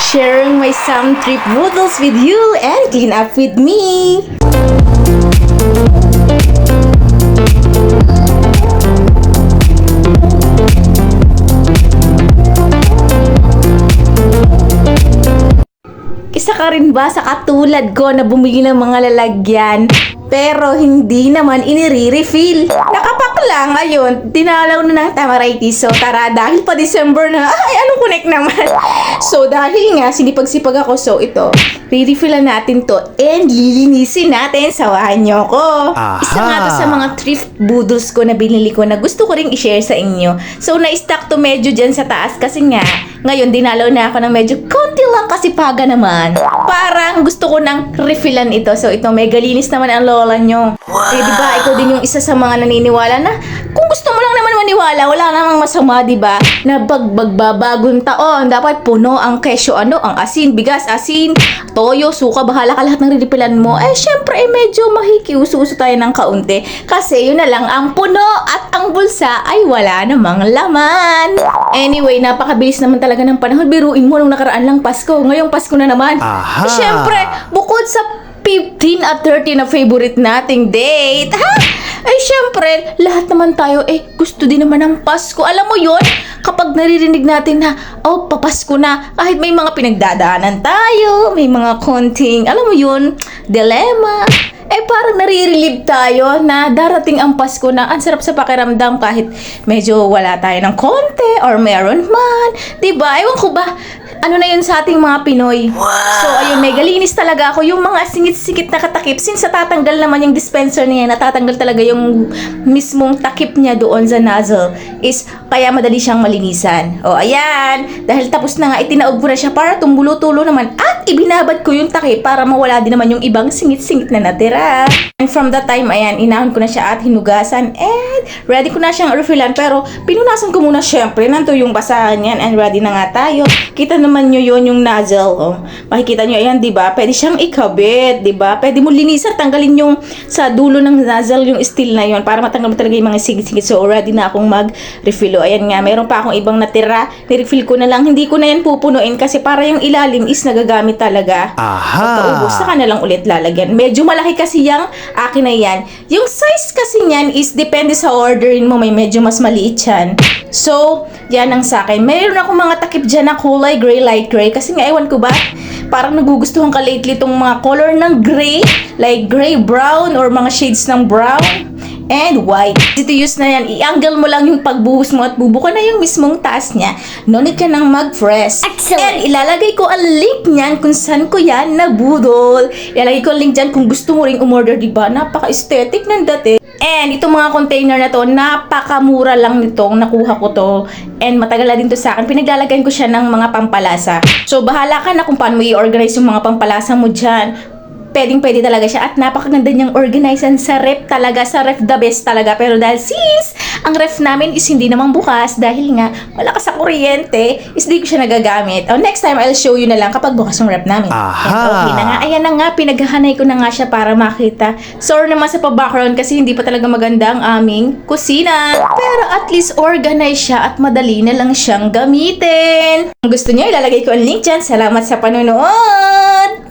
sharing my some trip noodles with you and clean up with me. Isa ka rin ba sa katulad ko na bumili ng mga lalagyan pero hindi naman inire-refill? Nakapak lang, ayun, dinalaw na ng Tamaritis. So tara, dahil pa December na, ay anong connect naman? So dahil nga, sinipag-sipag ako, so ito, re-refillan natin to and lilinisin natin sa banyo ko. Isa nga to sa mga thrift boodles ko na binili ko na gusto ko ring i-share sa inyo. So na-stack to medyo dyan sa taas kasi nga, ngayon dinalaw na ako ng medyo konti lang kasi paga naman. Parang gusto ko nang refillan ito. So ito, mega linis naman ang lola nyo. Eh diba, ikaw din yung isa sa mga naniniwala na kung gusto mo lang naman maniwala, wala namang masama, diba? Na bagbagong taon, dapat puno ang kesyo, ang asin, bigas, asin, toyo, suka, bahala ka lahat ng rinipilan mo. Eh syempre, medyo mahikiuso-uso tayo ng kaunti. Kasi yun na lang, ang puno at ang bulsa ay wala namang laman. Anyway, napakabilis naman talaga ng panahon. Biruin mo nung nakaraan lang Pasko. Ngayong Pasko na naman. Eh, syempre, bukod sa 15 at 30 na favorite nating date, ha? Ay, syempre, lahat naman tayo, gusto din naman ng Pasko. Alam mo yun, kapag naririnig natin na, papasko na, kahit may mga pinagdadaanan tayo, may mga konting, alam mo yun, dilemma, parang nare-relieve tayo na darating ang Pasko na ang sarap sa pakiramdam kahit medyo wala tayo ng konti or meron man. Diba? Ewan ko ba, ano na yun sa ating mga Pinoy. So, ayun, mega linis talaga ako. Yung mga singit-singit na katakip, since natatanggal naman yung dispenser niya, natatanggal talaga yung mismong takip niya doon sa nozzle, is kaya madali siyang malinisan. O, ayan. Dahil tapos na nga, itinaog ko na siya para tumulo-tulo naman at ibinabad ko yung takip para mawala din naman yung ibang singit-singit na natira. And from that time, ayan, inahon ko na siya at hinugasan and ready ko na siyang refillan. Pero pinunasan ko muna syempre, nanto yung basahan yan and ready na nga tayo. Kita naman nyo yun yung nozzle. Makikita nyo, ayan, diba? Pwede siyang ikabit, diba? Pwede mo linisan, tanggalin yung sa dulo ng nozzle, yung steel na yun para matanggal mo talaga yung mga sigit-sigit. So, ready na akong mag-refill. Ayan nga, meron pa akong ibang natira. Ni-refill ko na lang. Hindi ko na yan pupunuin kasi para yung ilalim is nagagamit talaga. Pagkaubos, saka na lang ulit lalagyan. Medyo malaki kasi yung akin na yan. Yung size kasi niyan is depende sa orderin mo. May medyo mas maliit yan. So, yan ang sa akin. Meron akong mga takip dyan na kulay gray, light gray. Kasi nga, ewan ko ba, parang nagugustuhan ka lately itong mga color ng gray. Like gray, brown, or mga shades ng brown. And white. Dito use na yan. I-angle mo lang yung pagbuhos mo at bubuka na yung mismong taas niya. No need ka nang mag-press. And ilalagay ko ang link niyan kung saan ko yan nabudol. Ilalagay ko ang link dyan kung gusto mo ring umorder, diba? Napaka-aesthetic ng dati. And itong mga container na to, napakamura lang nitong nakuha ko to. And matagal na din to sa akin. Pinaglalagyan ko siya ng mga pampalasa. So, bahala ka na kung paano mo i-organize yung mga pampalasa mo dyan. Pwedeng-pwede talaga siya at napakaganda niyang organizan sa ref talaga. Sa ref the best talaga. Pero dahil since ang ref namin is hindi naman bukas dahil nga malakas sa kuryente, is di ko siya nagagamit. Next time, I'll show you na lang kapag bukas yung ref namin. Okay na nga. Ayan na nga, pinaghahanay ko na nga siya para makita. Sorry naman sa pa-background kasi hindi pa talaga maganda ang aming kusina. Pero at least organize siya at madali na lang siyang gamitin. Kung gusto niyo, ilalagay ko ang link dyan. Salamat sa panonood!